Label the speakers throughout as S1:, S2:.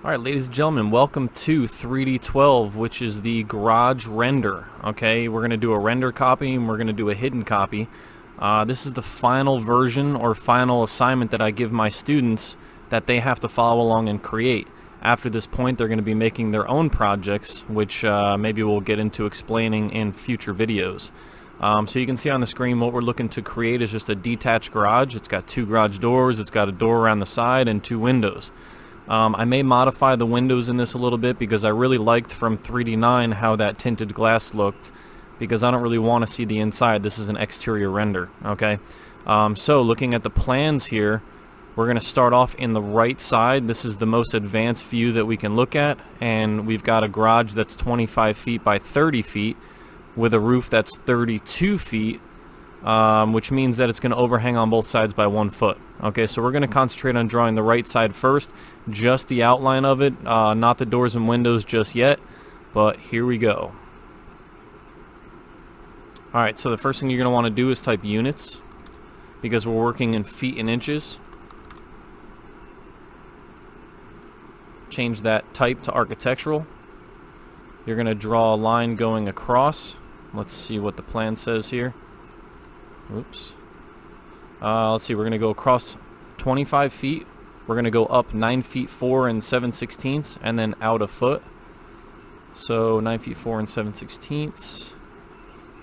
S1: Alright, ladies and gentlemen, welcome to 3D12, which is the garage render. Okay, we're going to do a render copy and we're going to do a hidden copy. This is the final version or final assignment that I give my students that they have to follow along and create. After this point, they're going to be making their own projects, which maybe we'll get into explaining in future videos. So you can see on the screen what we're looking to create is just a detached garage. It's got two garage doors, it's got a door around the side, and two windows. I may modify the windows in this a little bit because I really liked from 3D9 how that tinted glass looked, because I don't really want to see the inside. This is an exterior render. Okay, so looking at the plans here, we're going to start off in the right side. This is the most advanced view that we can look at, and we've got a garage that's 25 feet by 30 feet with a roof that's 32 feet, which means that it's going to overhang on both sides by 1 foot. Okay, so we're going to concentrate on drawing the right side first, just the outline of it, not the doors and windows just yet, but here we go. Alright, so the first thing you're going to want to do is type units, because we're working in feet and inches. Change that type to architectural. You're going to draw a line going across. Let's see what the plan says here. Oops. Let's see, we're going to go across 25 feet. We're going to go up 9 feet 4 and 7/16, and then out a foot. So 9 feet 4 and 7/16,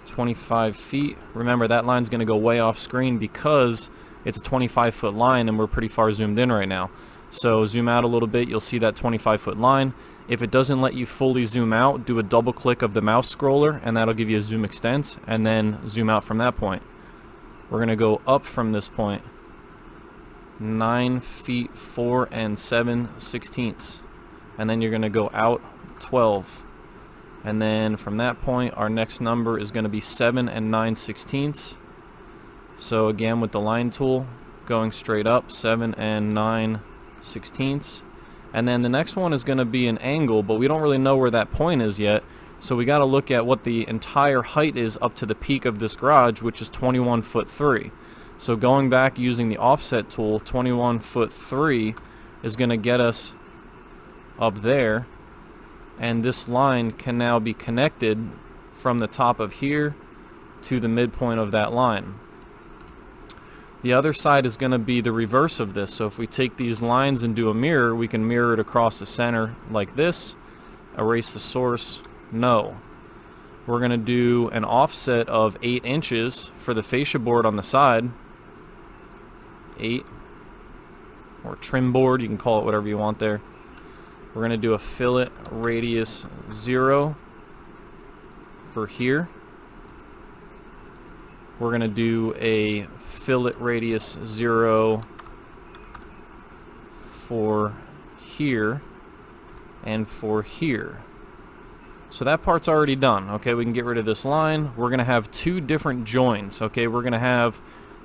S1: 25 feet. Remember, that line's going to go way off screen because it's a 25-foot line and we're pretty far zoomed in right now. So zoom out a little bit, you'll see that 25-foot line. If it doesn't let you fully zoom out, do a double click of the mouse scroller and that'll give you a zoom extent, and then zoom out from that point. We're going to go up from this point 9 feet 4 and 7/16, and then you're going to go out 12, and then from that point our next number is going to be 7 and 9/16. So again, with the line tool, going straight up 7 and 9/16, and then the next one is going to be an angle, but we don't really know where that point is yet. So we got to look at what the entire height is up to the peak of this garage, which is 21 foot 3. So going back using the offset tool, 21 foot 3 is going to get us up there, and this line can now be connected from the top of here to the midpoint of that line. The other side is going to be the reverse of this. So if we take these lines and do a mirror, we can mirror it across the center like this. Erase the source. No. We're going to do an offset of 8 inches for the fascia board on the side. 8, or trim board, you can call it whatever you want there. We're going to do a fillet radius 0 for here. We're going to do a fillet radius 0 for here and for here. So that part's already done. Okay, we can get rid of this line. We're going to have two different joins. Okay, we're going to have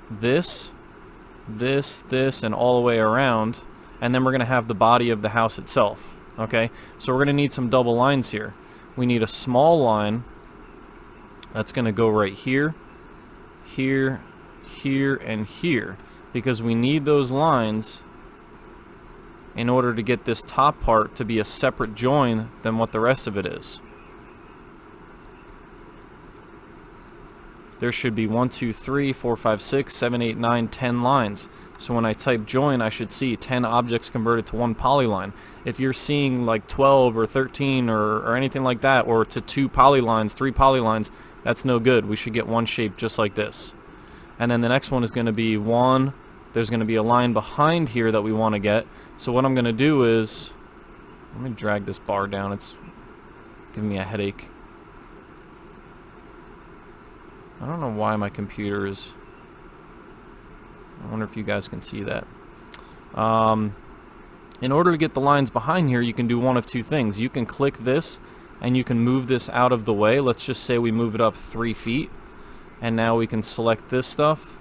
S1: this, and all the way around, and then we're going to have the body of the house itself. Okay, so we're going to need some double lines here. We need a small line that's going to go right here, here, here, and here, because we need those lines in order to get this top part to be a separate join than what the rest of it is. There should be 1, 2, 3, 4, 5, 6, 7, 8, 9, 10 lines. So when I type join, I should see 10 objects converted to one polyline. If you're seeing like 12 or 13 or anything like that, or to 2 polylines, 3 polylines, that's no good. We should get one shape just like this. And then the next one is going to be 1. There's going to be a line behind here that we want to get. So what I'm going to do is, let me drag this bar down. It's giving me a headache. I don't know why my computer is... I wonder if you guys can see that. In order to get the lines behind here, you can do one of two things. You can click this and you can move this out of the way. Let's just say we move it up 3 feet, and now we can select this stuff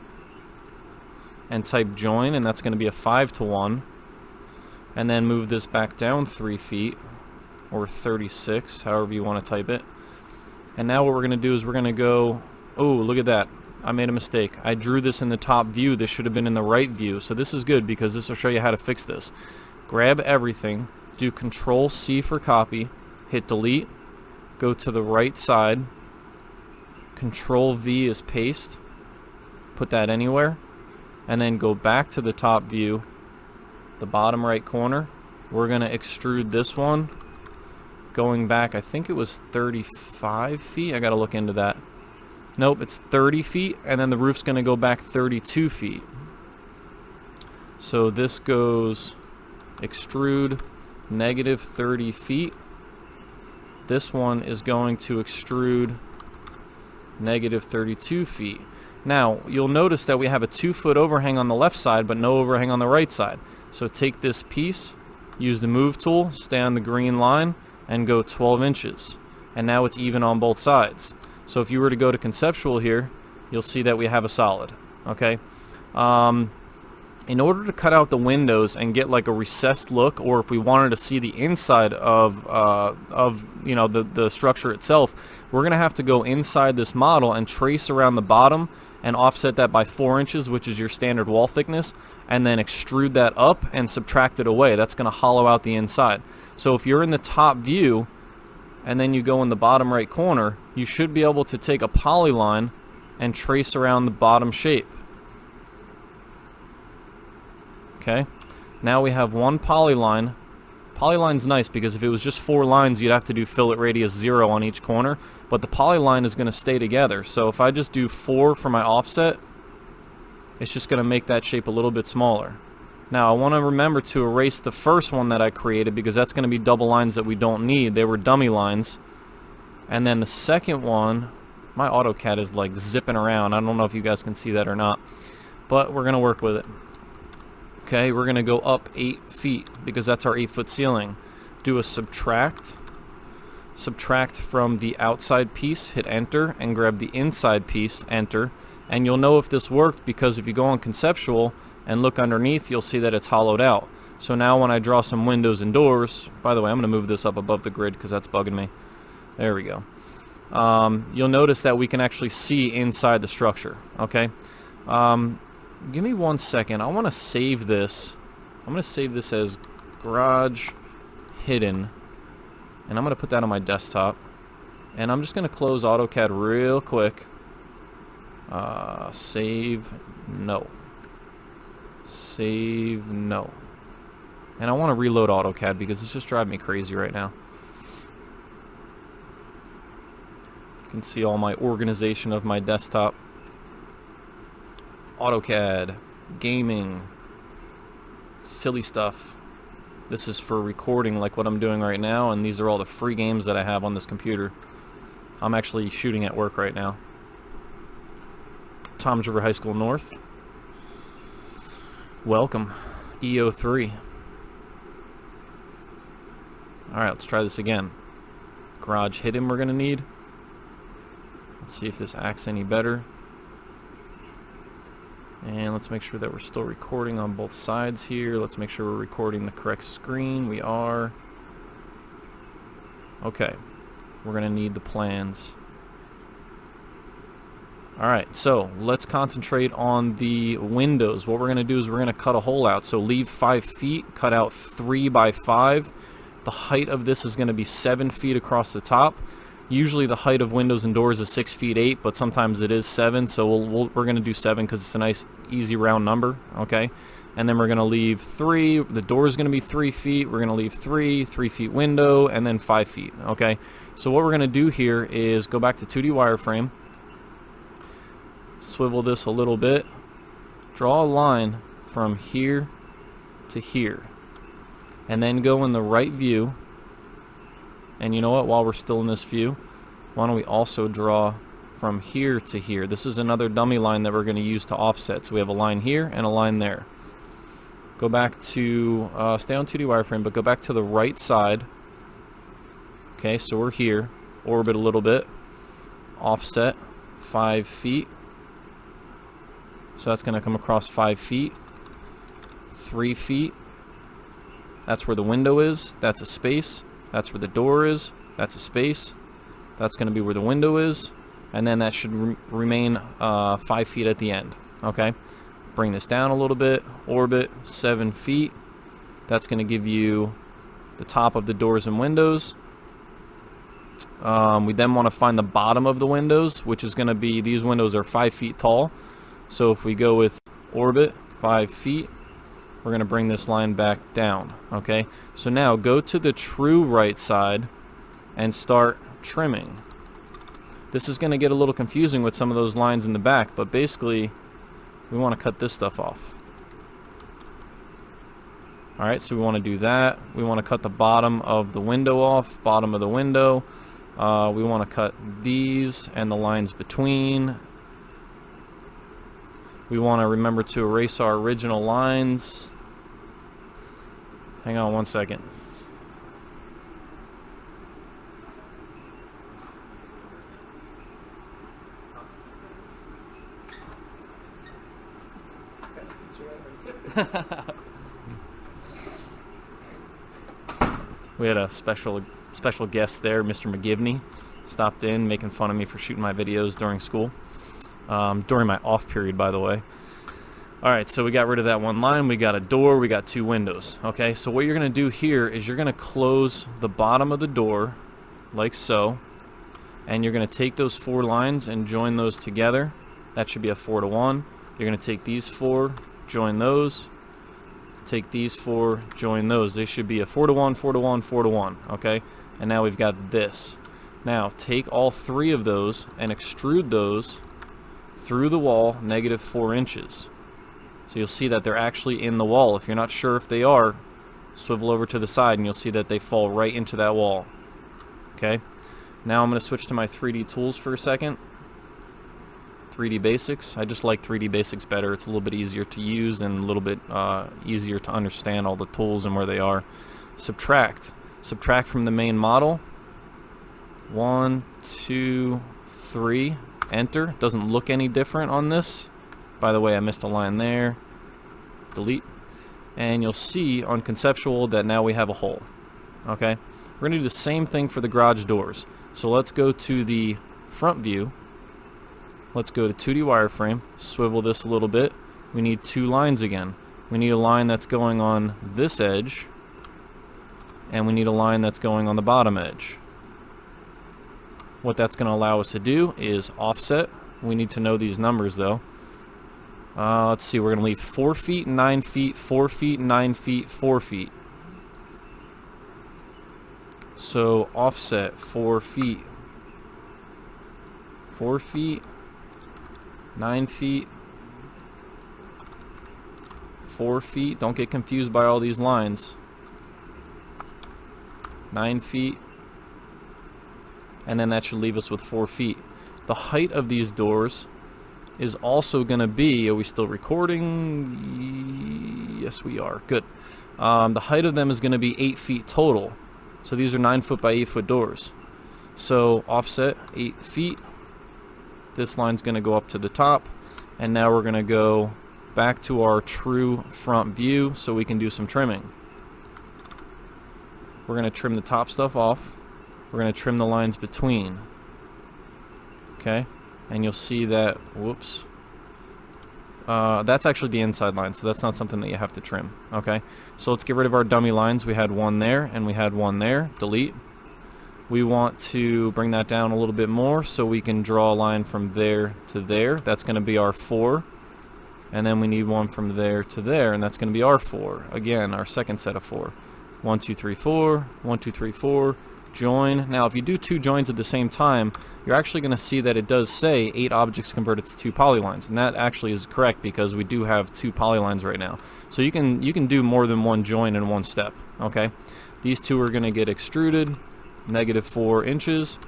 S1: and type join, and that's going to be a 5:1, and then move this back down 3 feet, or 36, however you want to type it. And now what we're going to do is we're going to go... Oh, look at that. I made a mistake. I drew this in the top view. This should have been in the right view. So this is good because this will show you how to fix this. Grab everything, do Control C for copy, hit delete, go to the right side, Control V is paste, put that anywhere, and then go back to the top view, the bottom right corner. We're going to extrude this one going back, I think it was 35 feet. I got to look into that. Nope, it's 30 feet, and then the roof's going to go back 32 feet. So this goes extrude negative 30 feet. This one is going to extrude negative 32 feet. Now, you'll notice that we have a 2-foot overhang on the left side, but no overhang on the right side. So take this piece, use the move tool, stay on the green line, and go 12 inches. And now it's even on both sides. So if you were to go to conceptual here, you'll see that we have a solid. Okay. In order to cut out the windows and get like a recessed look, or if we wanted to see the inside of you know, the structure itself, we're gonna have to go inside this model and trace around the bottom and offset that by 4 inches, which is your standard wall thickness, and then extrude that up and subtract it away. That's gonna hollow out the inside. So if you're in the top view and then you go in the bottom right corner, you should be able to take a polyline and trace around the bottom shape. Okay, now we have one polyline. Polyline's nice because if it was just 4 lines, you'd have to do fillet radius 0 on each corner, but the polyline is going to stay together. So if I just do 4 for my offset, it's just going to make that shape a little bit smaller. Now I want to remember to erase the first one that I created because that's going to be double lines that we don't need. They were dummy lines. And then the second one, my AutoCAD is like zipping around. I don't know if you guys can see that or not, but we're going to work with it. Okay, we're going to go up 8 feet because that's our 8-foot ceiling. Do a subtract. Subtract from the outside piece, hit enter, and grab the inside piece, enter. And you'll know if this worked because if you go on conceptual and look underneath, you'll see that it's hollowed out. So now when I draw some windows and doors, by the way, I'm going to move this up above the grid because that's bugging me. There we go. You'll notice that we can actually see inside the structure. Okay. Give me 1 second. I want to save this. I'm going to save this as garage hidden, and I'm going to put that on my desktop. And I'm just going to close AutoCAD real quick. Save no. Save no. And I want to reload AutoCAD because it's just driving me crazy right now. You can see all my organization of my desktop. AutoCAD, gaming, silly stuff. This is for recording like what I'm doing right now, and these are all the free games that I have on this computer. I'm actually shooting at work right now. Toms River High School North. Welcome. EO3. Alright, let's try this again. Garage hidden we're going to need. Let's see if this acts any better. And let's make sure that we're still recording on both sides here. Let's make sure we're recording the correct screen. We are. Okay. We're going to need the plans. Alright, so let's concentrate on the windows. What we're going to do is we're going to cut a hole out. So leave 5 feet, cut out 3 by 5. The height of this is going to be 7 feet across the top. Usually the height of windows and doors is 6 feet 8, but sometimes it is 7, so we're going to do 7 because it's a nice, easy round number, okay? And then we're going to leave 3. The door is going to be 3 feet. We're going to leave 3 feet window, and then 5 feet, okay? So what we're going to do here is go back to 2D wireframe, swivel this a little bit, draw a line from here to here, and then go in the right view. And you know what, while we're still in this view, why don't we also draw from here to here. This is another dummy line that we're going to use to offset. So we have a line here and a line there. Go back to, stay on 2D wireframe, but go back to the right side. Okay, so we're here. Orbit a little bit. Offset 5 feet. So that's going to come across 5 feet. 3 feet. That's where the window is. That's a space. That's where the door is. That's a space. That's going to be where the window is. And then that should remain 5 feet at the end. Okay. Bring this down a little bit. Orbit 7 feet. That's going to give you the top of the doors and windows. We then want to find the bottom of the windows, which is going to be, these windows are 5 feet tall. So if we go with orbit 5 feet, we're going to bring this line back down. Okay, so now go to the true right side and start trimming. This is going to get a little confusing with some of those lines in the back, but basically we want to cut this stuff off. Alright, so we want to do that. We want to cut the bottom of the window off, bottom of the window. We want to cut these and the lines between. We want to remember to erase our original lines. Hang on one second. We had a special guest there, Mr. McGivney, stopped in making fun of me for shooting my videos during school, during my off period, by the way. Alright, so we got rid of that one line, we got a door, we got 2 windows. Okay, so what you're going to do here is you're going to close the bottom of the door, like so, and you're going to take those 4 lines and join those together. That should be a 4 to 1. You're going to take these 4, join those, take these 4, join those. They should be a 4 to 1, 4 to 1, 4 to 1. Okay, and now we've got this. Now take all 3 of those and extrude those through the wall -4 inches. So you'll see that they're actually in the wall. If you're not sure if they are, swivel over to the side and you'll see that they fall right into that wall. Okay, now I'm going to switch to my 3D tools for a second. 3D Basics. I just like 3D Basics better. It's a little bit easier to use and a little bit easier to understand all the tools and where they are. Subtract. Subtract from the main model. 1, 2, 3. Enter. Doesn't look any different on this. By the way, I missed a line there. Delete. And you'll see on conceptual that now we have a hole. Okay? We're going to do the same thing for the garage doors. So let's go to the front view. Let's go to 2D wireframe, swivel this a little bit. We need 2 lines again. We need a line that's going on this edge, and we need a line that's going on the bottom edge. What that's going to allow us to do is offset. We need to know these numbers though. Let's see, we're going to leave 4 feet, 9 feet, 4 feet, 9 feet, 4 feet. So offset 4 feet, 4 feet, 9 feet, 4 feet. Don't get confused by all these lines. 9 feet. And then that should leave us with 4 feet. The height of these doors is also going to be, are we still recording? Yes, we are. Good. The height of them is going to be 8 feet total. So these are 9 foot by 8 foot doors. So offset 8 feet. This line's going to go up to the top, and now we're going to go back to our true front view so we can do some trimming. We're going to trim the top stuff off. We're going to trim the lines between. Okay, and you'll see that, whoops, that's actually the inside line, so that's not something that you have to trim. Okay, so let's get rid of our dummy lines. We had one there and we had one there. Delete. We want to bring that down a little bit more so we can draw a line from there to there. That's going to be our 4. And then we need one from there to there, and that's going to be our 4. Again, our second set of 4. 1, 2, 3, 4. 1, 2, 3, 4. Join. Now, if you do 2 joins at the same time, you're actually going to see that it does say 8 objects converted to 2 polylines. And that actually is correct because we do have 2 polylines right now. So you can do more than one join in one step. Okay? These 2 are going to get extruded. -4 inches.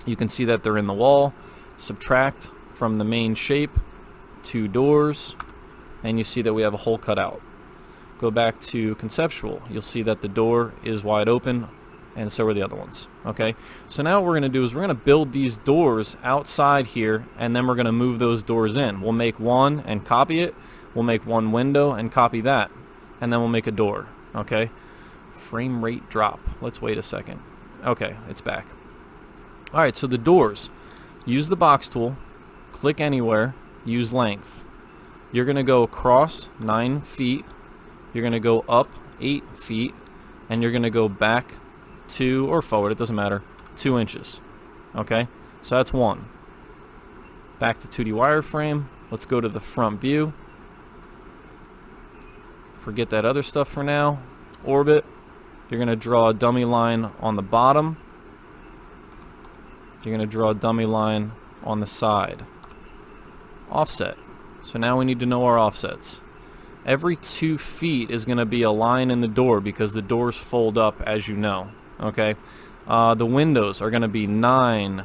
S1: You can see that they're in the wall. Subtract from the main shape 2 doors, and you see that we have a hole cut out. Go back to conceptual. You'll see that the door is wide open, and so are the other ones. Okay, so now what we're going to do is we're going to build these doors outside here, and then we're going to move those doors in. We'll make one and copy it. We'll make one window and copy that, and then we'll make a door. Okay, frame rate drop. Let's wait a second. Okay, it's back. Alright, so the doors. Use the box tool, click anywhere, use length. You're going to go across 9 feet, you're going to go up 8 feet, and you're going to go back 2 or forward, it doesn't matter, 2 inches. Okay, so that's 1. Back to 2D wireframe. Let's go to the front view. Forget that other stuff for now. Orbit. You're going to draw a dummy line on the bottom. You're going to draw a dummy line on the side. Offset. So now we need to know our offsets. Every 2 feet is going to be a line in the door because the doors fold up, as you know. Okay. The windows are going to be 9,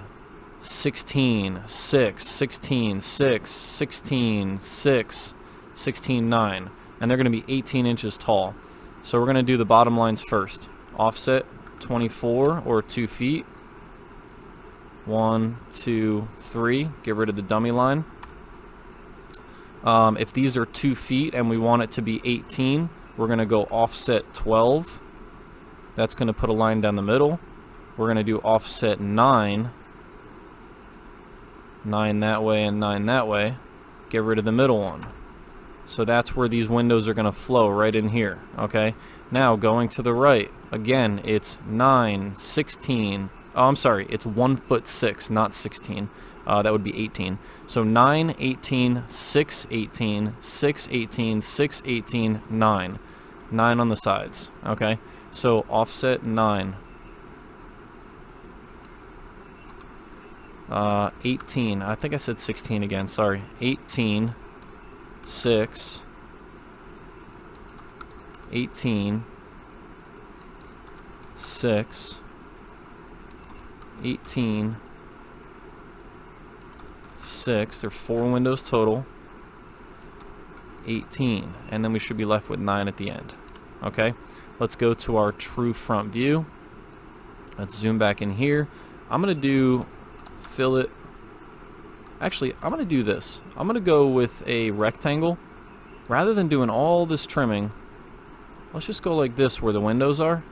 S1: 16, 6, 16, 6, 16, 6, 16, 9. And they're going to be 18 inches tall. So we're going to do the bottom lines first. Offset 24 or 2 feet. 1, 2, 3. Get rid of the dummy line. If these are 2 feet and we want it to be 18, we're going to go offset 12. That's going to put a line down the middle. We're going to do offset 9. 9 that way and 9 that way. Get rid of the middle one. So that's where these windows are going to flow, right in here. Okay. Now going to the right. Again, it's 9, 16. Oh, I'm sorry. It's 1 foot 6, not 16. That would be 18. So 9, 18, 6, 18, 6, 18, 6, 18, 9. 9 on the sides. Okay. So offset 9. 18. I think I said 16 again. Sorry. 18. 6, 18, 6, 18, 6. There are 4 windows total. 18, and then we should be left with 9 at the end. Okay, let's go to our true front view. Let's zoom back in here. I'm gonna do fillet. Actually, I'm going to do this. I'm going to go with a rectangle. Rather than doing all this trimming, let's just go like this where the windows are.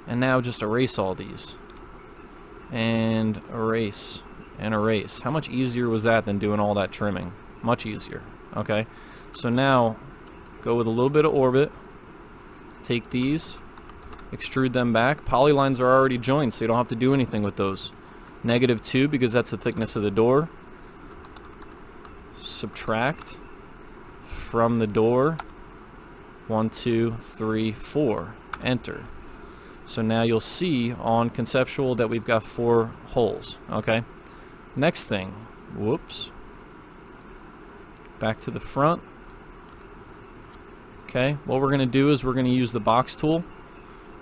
S1: And now just erase all these. And erase. And erase. How much easier was that than doing all that trimming? Much easier. Okay. So now, go with a little bit of orbit. Take these. Extrude them back. Polylines are already joined, so you don't have to do anything with those. -2 because that's the thickness of the door. Subtract from the door. 1, 2, 3, 4. Enter. So now you'll see on conceptual that we've got 4 holes. Okay. Next thing. Whoops. Back to the front. Okay. What we're going to do is we're going to use the box tool.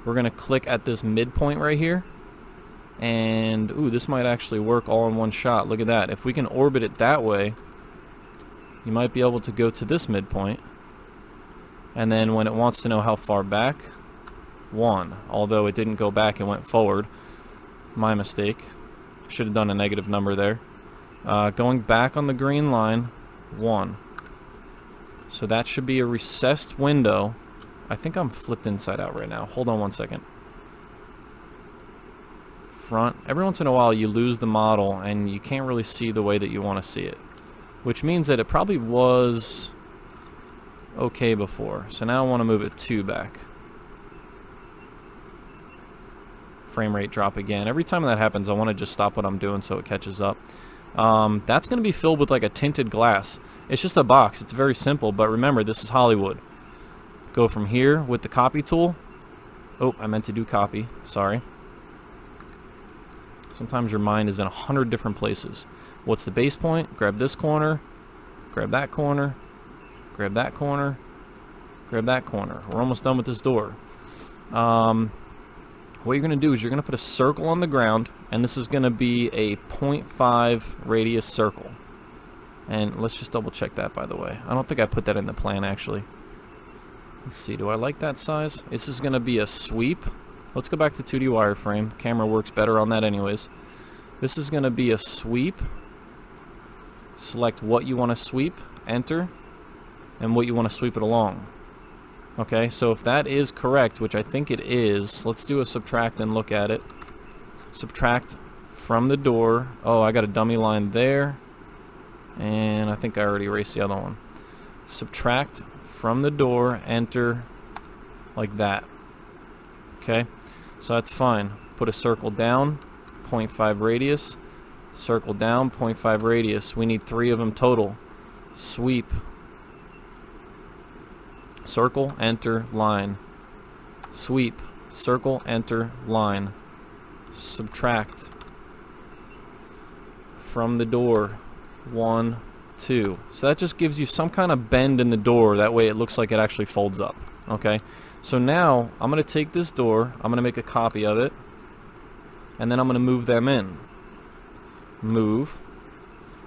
S1: We're going to click at this midpoint right here. And, ooh, this might actually work all in one shot. Look at that. If we can orbit it that way, you might be able to go to this midpoint. And then when it wants to know how far back, 1. Although it didn't go back, it went forward. My mistake. Should have done a negative number there. Going back on the green line, 1. So that should be a recessed window. I think I'm flipped inside out right now. Hold on 1 second. Front. Every once in a while you lose the model and you can't really see the way that you want to see it. Which means that it probably was okay before. So now I want to move it 2 back. Frame rate drop again. Every time that happens I want to just stop what I'm doing so it catches up. That's going to be filled with like a tinted glass. It's just a box. It's very simple, but remember, this is Hollywood. Go from here with the copy tool. Oh, I meant to do copy. Sorry. Sometimes your mind is in 100 different places. What's the base point? Grab this corner. Grab that corner. Grab that corner. Grab that corner. We're almost done with this door. What you're going to do is you're going to put a circle on the ground, and this is going to be a 0.5 radius circle. And let's just double check that, by the way. I don't think I put that in the plan, actually. Let's see, do I like that size? This is going to be a sweep. Let's go back to 2D wireframe. Camera works better on that anyways. This is going to be a sweep. Select what you want to sweep, enter, and what you want to sweep it along. Okay, so if that is correct, which I think it is, let's do a subtract and look at it. Subtract from the door. Oh, I got a dummy line there. And I think I already erased the other one. Subtract from the door, enter like that. Okay, so that's fine. Put a circle down, 0.5 radius, circle down, 0.5 radius. We need 3 of them total. Sweep, circle, enter, line. Sweep, circle, enter, line. Subtract from the door, 1, 2. So that just gives you some kind of bend in the door. That way it looks like it actually folds up. Okay, so now I'm going to take this door, I'm going to make a copy of it, and then I'm going to move them in. Move.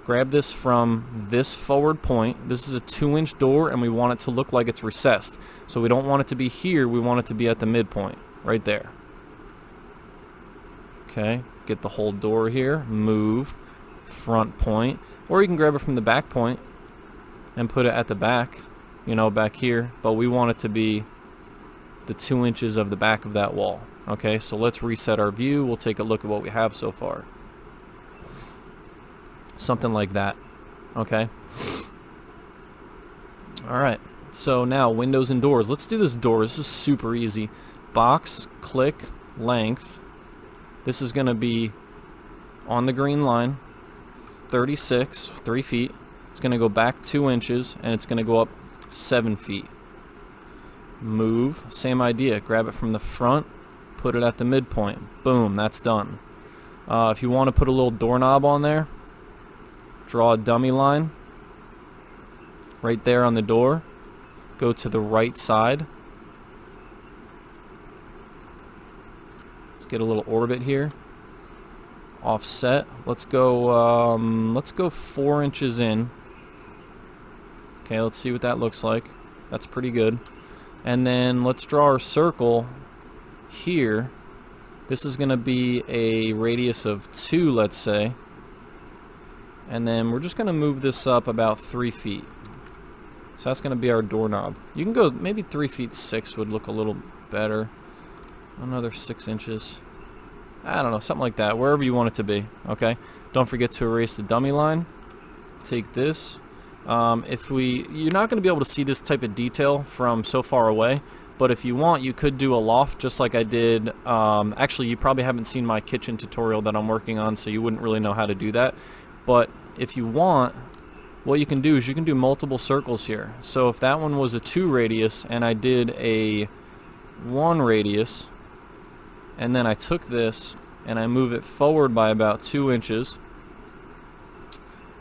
S1: Grab this from this forward point. This is a 2-inch door, and we want it to look like it's recessed. So we don't want it to be here, we want it to be at the midpoint, right there. Okay, get the whole door here, move, front point, or you can grab it from the back point and put it at the back, you know, back here, but we want it to be the 2 inches of the back of that wall. Okay, so let's reset our view. We'll take a look at what we have so far. Something like that. Okay. Alright, so now windows and doors. Let's do this door. This is super easy. Box, click, length. This is going to be on the green line, 36, 3 feet. It's going to go back 2 inches, and it's going to go up 7 feet. Move, same idea. Grab it from the front, put it at the midpoint. Boom, that's done. If you want to put a little doorknob on there, draw a dummy line right there on the door. Go to the right side. Let's get a little orbit here. Offset. Let's go 4 inches in. Okay, let's see what that looks like. That's pretty good. And then let's draw our circle here. This is going to be a radius of 2, let's say. And then we're just going to move this up about 3 feet. So that's going to be our doorknob. You can go maybe 3 feet 6 would look a little better. Another 6 inches. I don't know, something like that, wherever you want it to be. Okay. Don't forget to erase the dummy line. Take this. You're not going to be able to see this type of detail from so far away, but if you want, you could do a loft just like I did. Actually, you probably haven't seen my kitchen tutorial that I'm working on, so you wouldn't really know how to do that. But if you want, what you can do is you can do multiple circles here. So if that one was a 2 radius and I did a 1 radius, and then I took this and I move it forward by about 2 inches,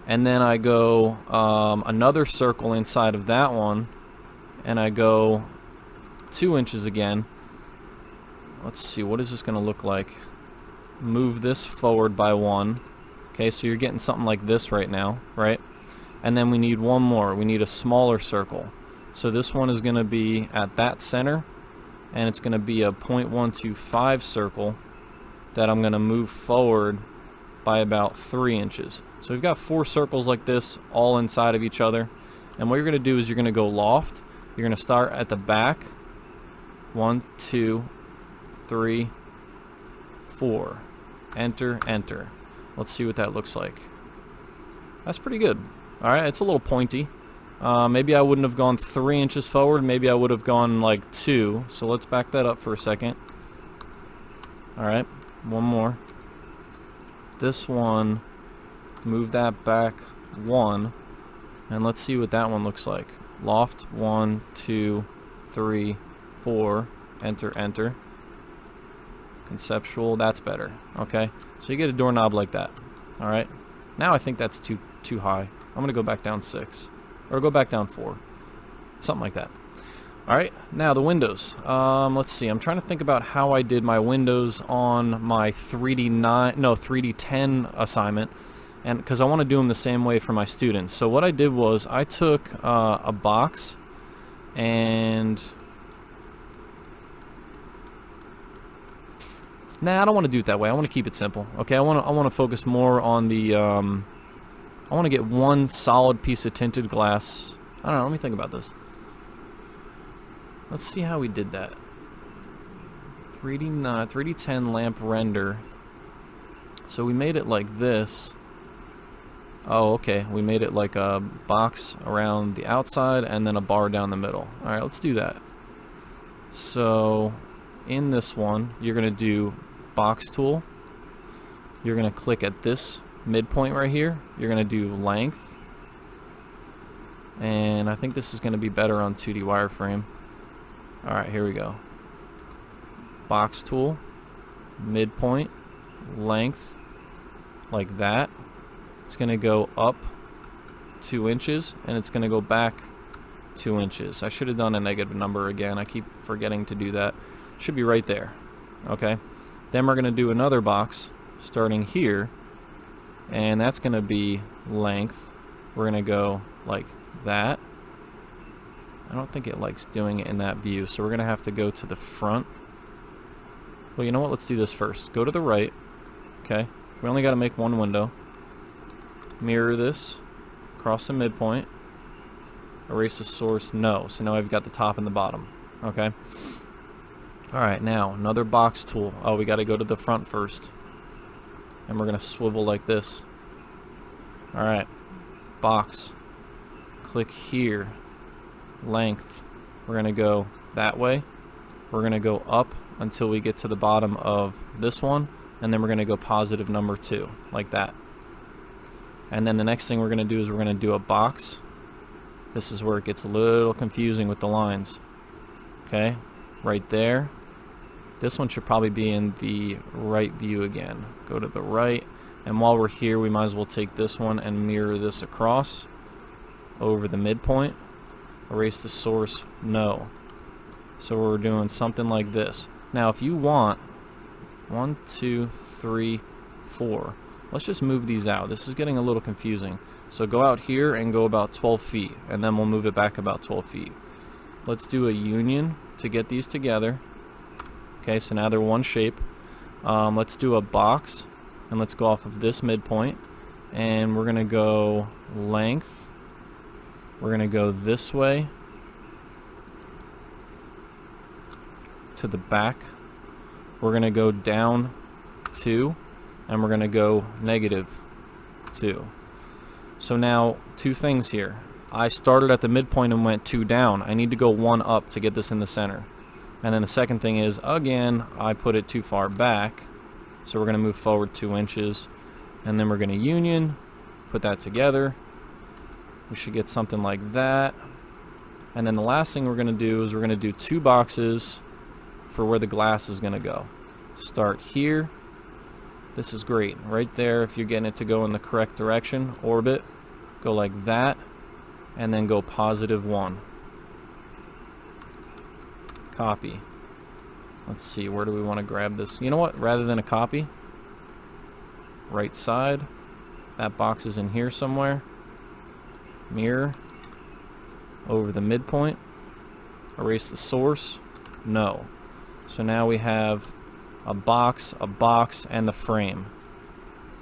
S1: and then I go another circle inside of that one, and I go 2 inches again. Let's see, what is this going to look like? Move this forward by 1. Okay, so you're getting something like this right now, right? And then we need one more. We need a smaller circle. So this one is going to be at that center, and it's going to be a 0.125 circle that I'm going to move forward by about 3 inches. So we've got 4 circles like this all inside of each other. And what you're going to do is you're going to go loft. You're going to start at the back. 1, 2, 3, 4. Enter, enter. Let's see what that looks like. That's pretty good. Alright, it's a little pointy. Maybe I wouldn't have gone 3 inches forward. Maybe I would have gone like 2. So let's back that up for a second. Alright, one more. This one, move that back 1. And let's see what that one looks like. Loft, 1, 2, 3, 4. Enter, enter. Conceptual, that's better. Okay, so you get a doorknob like that. Alright, now I think that's too high. I'm going to go back down 6. Or go back down 4. Something like that. Alright, now the windows. Let's see, I'm trying to think about how I did my windows on my 3D10 assignment, and because I want to do them the same way for my students. So what I did was I took a box, and nah, I don't want to do it that way. I want to keep it simple. Okay, I want to focus more on the I want to get one solid piece of tinted glass. I don't know, let me think about this. Let's see how we did that. 3D10 lamp render. So we made it like this. Oh, okay. We made it like a box around the outside and then a bar down the middle. Alright, let's do that. So, in this one, you're going to do box tool. You're going to click at this midpoint right here. You're going to do length. And I think this is going to be better on 2D wireframe. Alright, here we go. Box tool, midpoint, length, like that. It's going to go up 2 inches, and it's going to go back 2 inches. I should have done a negative number again. I keep forgetting to do that. Should be right there. Okay. Then we're going to do another box starting here, and that's going to be length. We're going to go like that. I don't think it likes doing it in that view, so we're going to have to go to the front. Well, you know what? Let's do this first. Go to the right. Okay. We only got to make one window. Mirror this across the midpoint. Erase the source. No. So now I've got the top and the bottom. Okay. Alright, now another box tool. Oh, we got to go to the front first. And we're going to swivel like this. Alright. Box. Click here. Length. We're going to go that way. We're going to go up until we get to the bottom of this one. And then we're going to go positive number 2. Like that. And then the next thing we're going to do is we're going to do a box. This is where it gets a little confusing with the lines. Okay, right there. This one should probably be in the right view again. Go to the right. And while we're here, we might as well take this one and mirror this across over the midpoint. Erase the source. No. So we're doing something like this. Now, if you want 1, 2, 3, 4. Let's just move these out. This is getting a little confusing. So go out here and go about 12 feet, and then we'll move it back about 12 feet. Let's do a union to get these together. Okay, so now they're one shape. Let's do a box, and let's go off of this midpoint, and we're going to go length. We're going to go this way to the back. We're going to go down 2. And we're going to go negative 2. So now, 2 things here. I started at the midpoint and went 2 down. I need to go 1 up to get this in the center. And then the second thing is, again, I put it too far back. So we're going to move forward 2 inches. And then we're going to union, put that together. We should get something like that. And then the last thing we're going to do is we're going to do 2 boxes for where the glass is going to go. Start here. This is great. Right there, if you're getting it to go in the correct direction, orbit, go like that, and then go positive 1. Copy. Let's see, where do we want to grab this? You know what? Rather than a copy, right side, that box is in here somewhere. Mirror, over the midpoint, erase the source, no. So now we have a box, and the frame.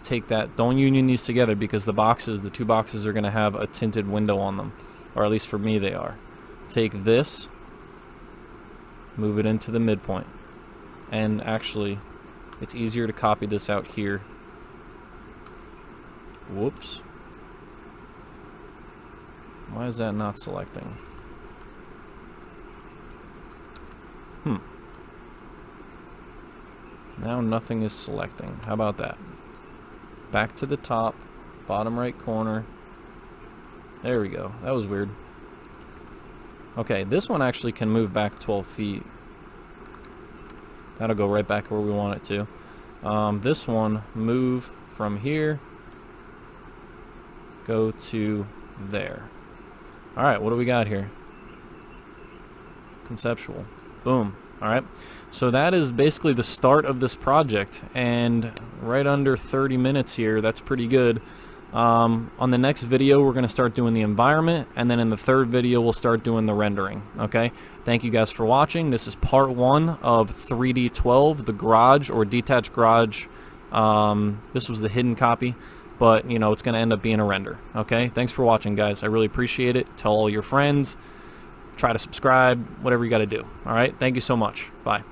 S1: Take that. Don't union these together because the 2 boxes are going to have a tinted window on them. Or at least for me they are. Take this, move it into the midpoint. And actually, it's easier to copy this out here. Whoops. Why is that not selecting? Now nothing is selecting. How about that? Back to the top, bottom right corner. There we go. That was weird. Okay, this one actually can move back 12 feet. That'll go right back where we want it to. This one, move from here, go to there. Alright, what do we got here? Conceptual. Boom. Alright. So that is basically the start of this project, and right under 30 minutes here. That's pretty good. On the next video we're going to start doing the environment, and then in the third video we'll start doing the rendering. Okay, thank you guys for watching. This is part 1 of 3D12, the garage or detached garage. This was the hidden copy, but you know it's going to end up being a render. Okay, thanks for watching, guys. I really appreciate it. Tell all your friends, try to subscribe, whatever you got to do. Alright, thank you so much. Bye.